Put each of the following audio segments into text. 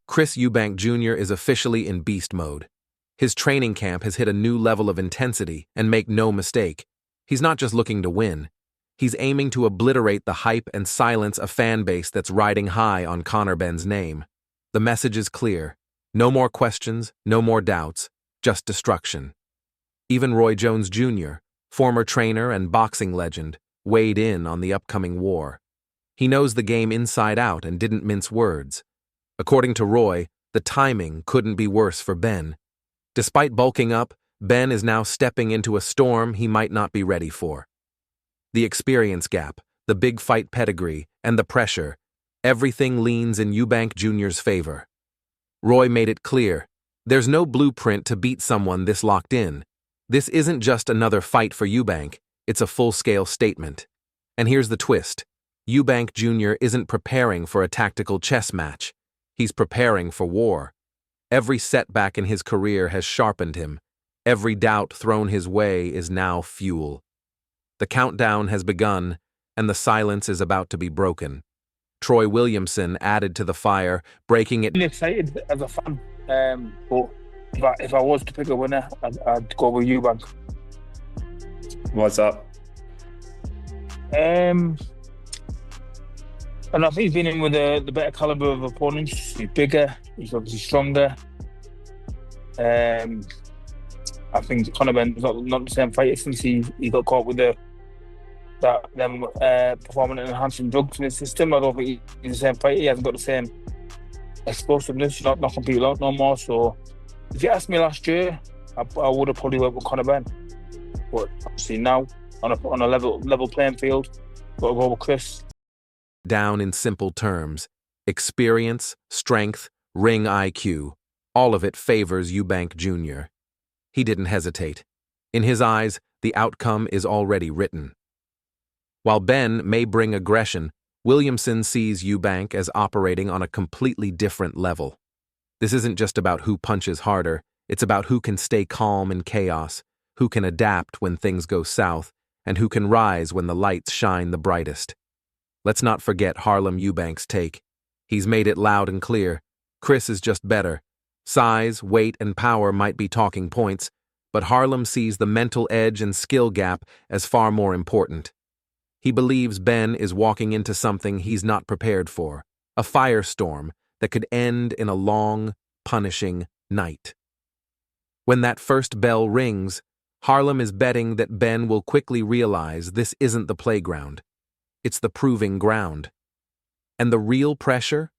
Chris Eubank Jr. is officially in beast mode. His training camp has hit a new level of intensity, and make no mistake, he's not just looking to win. He's aiming to obliterate the hype and silence a fan base that's riding high on Conor Benn's name. The message is clear. No more questions, no more doubts, just destruction. Even Roy Jones Jr., former trainer and boxing legend, weighed in on the upcoming war. He knows the game inside out and didn't mince words. According to Roy, the timing couldn't be worse for Benn. Despite bulking up, Benn is now stepping into a storm he might not be ready for. The experience gap, the big fight pedigree, and the pressure, everything leans in Eubank Jr.'s favor. Roy made it clear, there's no blueprint to beat someone this locked in. This isn't just another fight for Eubank, it's a full-scale statement. And here's the twist. Eubank Jr. isn't preparing for a tactical chess match. He's preparing for war. Every setback in his career has sharpened him. Every doubt thrown his way is now fuel. The countdown has begun, and the silence is about to be broken. Troy Williamson added to the fire, breaking it. I'm excited as a fan, but if I was to pick a winner, I'd go with Eubank. What's up? And I think he's been in with the better caliber of opponents. He's bigger, he's obviously stronger. I think Conor Benn's not the same fighter since he got caught with them performance-enhancing drugs in his system. I don't think he's the same fighter. He hasn't got the same explosiveness, not completely out no more. So if you asked me last year, I would have probably went with Conor Benn. But obviously now, on a level playing field, got to go with Chris. Down in simple terms, experience, strength, ring IQ, all of it favors Eubank Jr. He didn't hesitate. In his eyes, the outcome is already written. While Benn may bring aggression, Williamson sees Eubank as operating on a completely different level. This isn't just about who punches harder, it's about who can stay calm in chaos, who can adapt when things go south, and who can rise when the lights shine the brightest. Let's not forget Harlem Eubank's take. He's made it loud and clear. Chris is just better. Size, weight, and power might be talking points, but Harlem sees the mental edge and skill gap as far more important. He believes Benn is walking into something he's not prepared for, a firestorm that could end in a long, punishing night. When that first bell rings, Harlem is betting that Benn will quickly realize this isn't the playground. It's the proving ground. And the real pressure?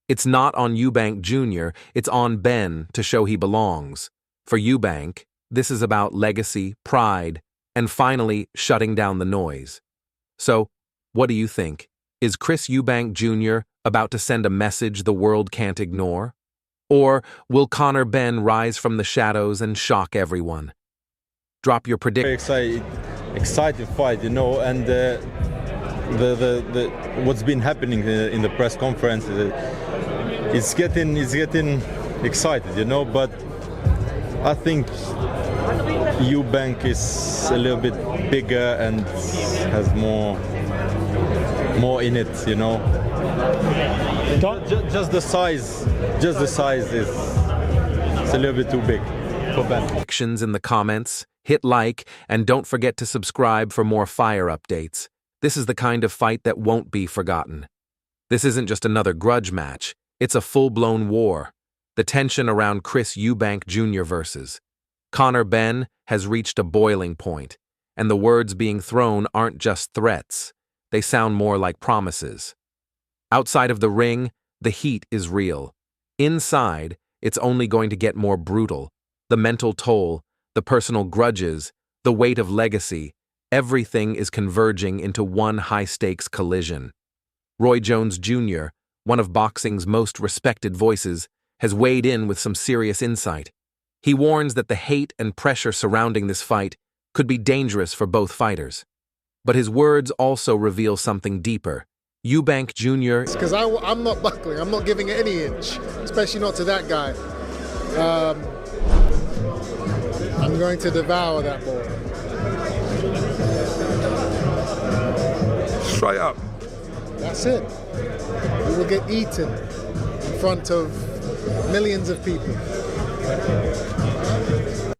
It's not on Eubank Jr., it's on Benn to show he belongs. For Eubank, this is about legacy, pride, and finally shutting down the noise. So, what do you think? Is Chris Eubank Jr. about to send a message the world can't ignore? Or will Conor Benn rise from the shadows and shock everyone? Drop your prediction. Very exciting fight, and what's been happening in the press conference, it's getting excited, but I think Eubank is a little bit bigger and has more in it, Just the size is a little bit too big for Ben. Predictions in the comments, hit like, and don't forget to subscribe for more fire updates. This is the kind of fight that won't be forgotten. This isn't just another grudge match, it's a full-blown war. The tension around Chris Eubank Jr. versus Conor Benn has reached a boiling point, and the words being thrown aren't just threats, they sound more like promises. Outside of the ring, the heat is real. Inside, it's only going to get more brutal. The mental toll, the personal grudges, the weight of legacy, everything is converging into one high-stakes collision. Roy Jones Jr., one of boxing's most respected voices, has weighed in with some serious insight. He warns that the hate and pressure surrounding this fight could be dangerous for both fighters. But his words also reveal something deeper. Eubank Jr. Because I'm not buckling. I'm not giving it any inch, especially not to that guy. I'm going to devour that boy. Straight up. That's it. We will get eaten in front of millions of people.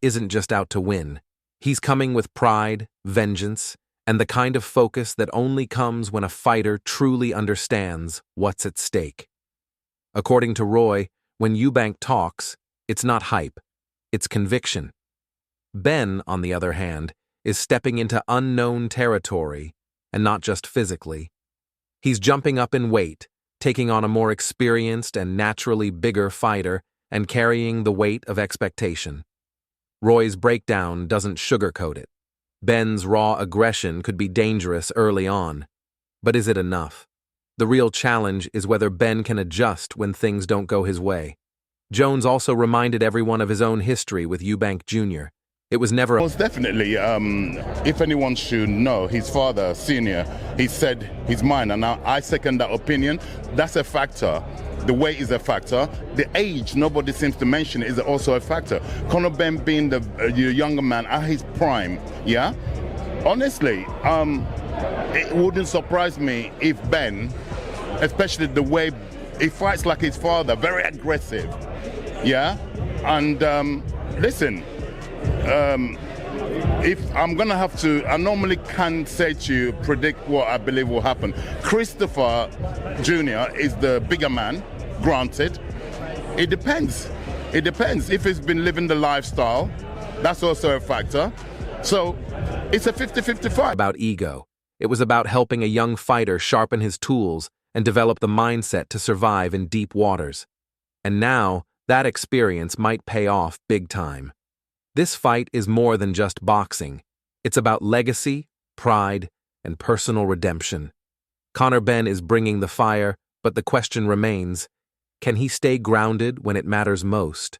Isn't just out to win. He's coming with pride, vengeance, and the kind of focus that only comes when a fighter truly understands what's at stake. According to Roy, when Eubank talks, it's not hype, it's conviction. Ben, on the other hand, is stepping into unknown territory, and not just physically. He's jumping up in weight, taking on a more experienced and naturally bigger fighter, and carrying the weight of expectation. Roy's breakdown doesn't sugarcoat it. Ben's raw aggression could be dangerous early on. But is it enough? The real challenge is whether Ben can adjust when things don't go his way. Jones also reminded everyone of his own history with Eubank Jr. It was never Most definitely. If anyone should know, his father, senior, he said he's mine, and I second that opinion. That's a factor. The weight is a factor. The age, nobody seems to mention, is also a factor. Conor Benn being the younger man at his prime, yeah? Honestly, it wouldn't surprise me if Ben, especially the way he fights like his father, very aggressive, yeah? And listen, if I'm gonna have to, I normally can't say to you, predict what I believe will happen. Christopher Jr. is the bigger man, granted. It depends. It depends. If he's been living the lifestyle, that's also a factor. So it's a 50-50 fight. about ego. It was about helping a young fighter sharpen his tools and develop the mindset to survive in deep waters. And now, that experience might pay off big time. This fight is more than just boxing. It's about legacy, pride, and personal redemption. Conor Benn is bringing the fire, but the question remains, can he stay grounded when it matters most?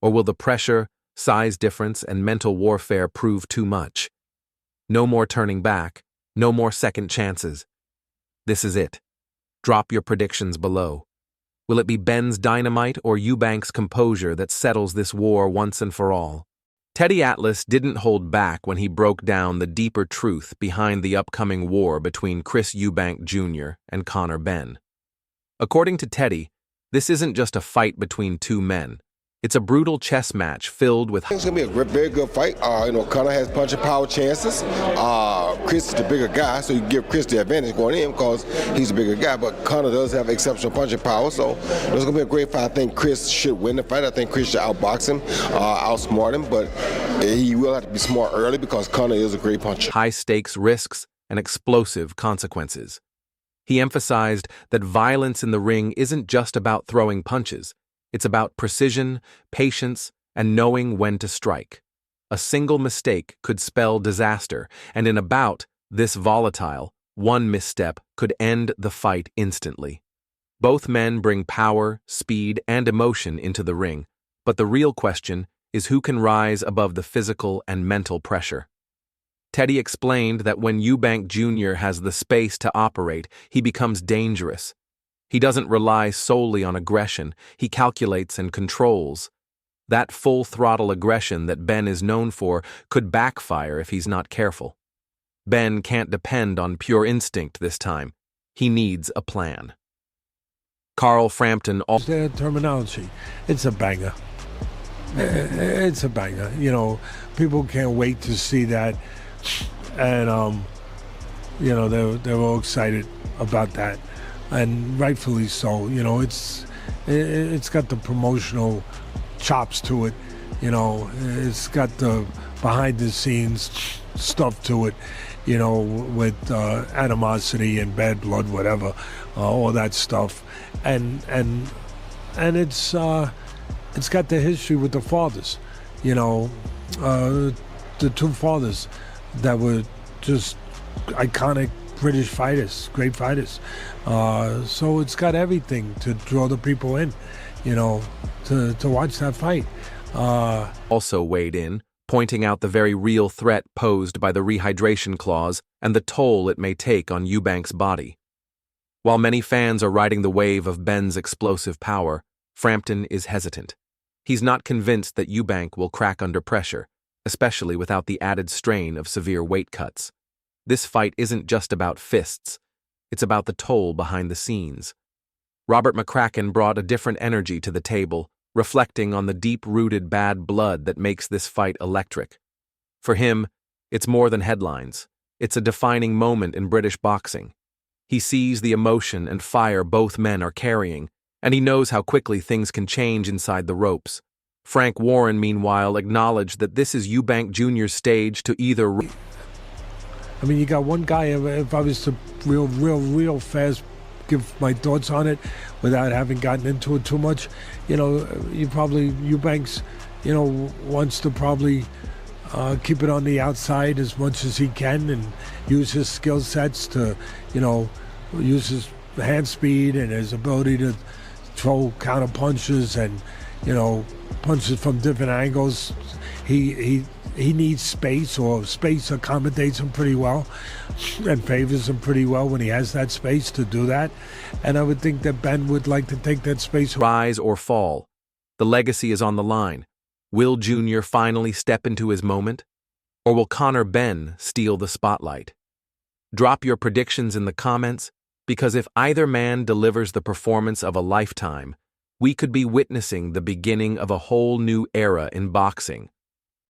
Or will the pressure, size difference, and mental warfare prove too much? No more turning back, no more second chances. This is it. Drop your predictions below. Will it be Ben's dynamite or Eubank's composure that settles this war once and for all? Teddy Atlas didn't hold back when he broke down the deeper truth behind the upcoming war between Chris Eubank Jr. and Conor Benn. According to Teddy, this isn't just a fight between two men. It's a brutal chess match filled with... It's going to be a very good fight. Conor has punching power chances. Chris is the bigger guy, so you give Chris the advantage going in because he's a bigger guy, but Conor does have exceptional punching power, so it's going to be a great fight. I think Chris should win the fight. I think Chris should outbox him, outsmart him, but he will have to be smart early because Conor is a great puncher. High-stakes risks and explosive consequences. He emphasized that violence in the ring isn't just about throwing punches. It's about precision, patience, and knowing when to strike. A single mistake could spell disaster, and in a bout this volatile, one misstep could end the fight instantly. Both men bring power, speed, and emotion into the ring, but the real question is who can rise above the physical and mental pressure. Teddy explained that when Eubank Jr. has the space to operate, he becomes dangerous. He doesn't rely solely on aggression, he calculates and controls. That full-throttle aggression that Ben is known for could backfire if he's not careful. Ben can't depend on pure instinct this time. He needs a plan. Carl Frampton... Their terminology. It's a banger. It's a banger. People can't wait to see that. And, they're all excited about that. And rightfully so. It's got the promotional chops to it. It's got the behind-the-scenes stuff to it. With animosity and bad blood, whatever, all that stuff, and it's got the history with the fathers. The two fathers that were just iconic British fighters, great fighters. So it's got everything to draw the people in, to watch that fight. Also weighed in, pointing out the very real threat posed by the rehydration clause and the toll it may take on Eubank's body. While many fans are riding the wave of Benn's explosive power, Frampton is hesitant. He's not convinced that Eubank will crack under pressure, especially without the added strain of severe weight cuts. This fight isn't just about fists, it's about the toll behind the scenes. Robert McCracken brought a different energy to the table, reflecting on the deep-rooted bad blood that makes this fight electric. For him, it's more than headlines. It's a defining moment in British boxing. He sees the emotion and fire both men are carrying, and he knows how quickly things can change inside the ropes. Frank Warren, meanwhile, acknowledged that this is Eubank Jr.'s stage to either... I mean, you got one guy, if I was to real fast give my thoughts on it without having gotten into it too much, Eubanks, wants to probably keep it on the outside as much as he can and use his skill sets to, use his hand speed and his ability to throw counter punches and, punches from different angles. He needs space, or space accommodates him pretty well and favors him pretty well when he has that space to do that. And I would think that Ben would like to take that space. Rise or fall. The legacy is on the line. Will Jr. finally step into his moment? Or will Conor Benn steal the spotlight? Drop your predictions in the comments, because if either man delivers the performance of a lifetime, we could be witnessing the beginning of a whole new era in boxing.